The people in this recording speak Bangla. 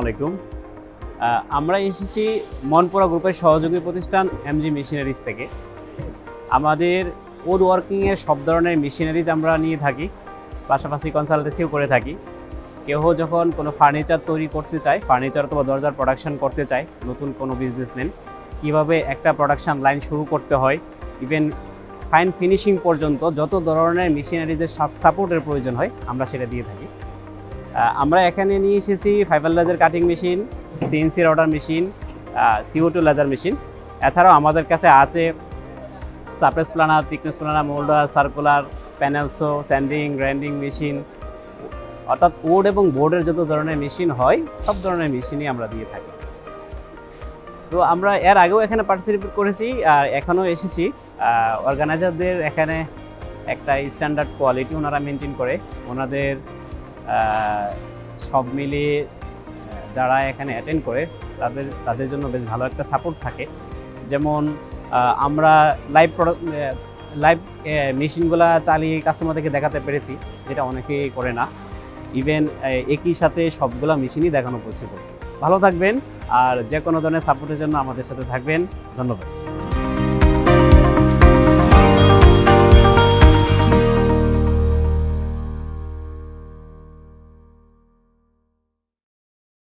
আলাইকুম। আমরা এসেছি মনপুরা গ্রুপের সহযোগী প্রতিষ্ঠান এমজি মেশিনারিজ থেকে। আমাদের উড ওয়ার্কিংয়ের সব ধরনের মেশিনারিজ আমরা নিয়ে থাকি, পাশাপাশি কনসালটেন্সিও করে থাকি। কেউ যখন কোনো ফার্নিচার তৈরি করতে চায়, ফার্নিচার অথবা দরজার প্রোডাকশন করতে চায়, নতুন কোনো বিজনেসম্যান কীভাবে একটা প্রোডাকশন লাইন শুরু করতে হয়, ইভেন ফাইন ফিনিশিং পর্যন্ত যত ধরনের মেশিনারিজের সাপোর্টের প্রয়োজন হয় আমরা সেটা দিয়ে থাকি। আমরা এখানে নিয়ে এসেছি fibre laser cutting machine, CNC router machine, CO2 laser machine. এছাড়াও আমাদের কাছে আছে surface planer, thickness planer, moulder, circular, panel saw, sanding, grinding machine, অর্থাৎ উড এবং বোর্ডের যত ধরনের মেশিন হয় সব ধরনের মেশিনই আমরা দিয়ে থাকি। তো আমরা এর আগেও এখানে পার্টিসিপেট করেছি আর এখনও এসেছি। অর্গানাইজারদের এখানে একটা স্ট্যান্ডার্ড কোয়ালিটি ওনারা মেনটেন করে। ওনাদের সব মিলিয়ে যারা এখানে অ্যাটেন্ড করে তাদের জন্য বেশ ভালো একটা সাপোর্ট থাকে। যেমন আমরা লাইভ মেশিনগুলো চালিয়ে কাস্টমারদেরকে দেখাতে পেরেছি, যেটা অনেকেই করে না। ইভেন একই সাথে সবগুলা মেশিনই দেখানো পসিবল। ভালো থাকবেন আর যে কোনো ধরনের সাপোর্টের জন্য আমাদের সাথে থাকবেন। ধন্যবাদ।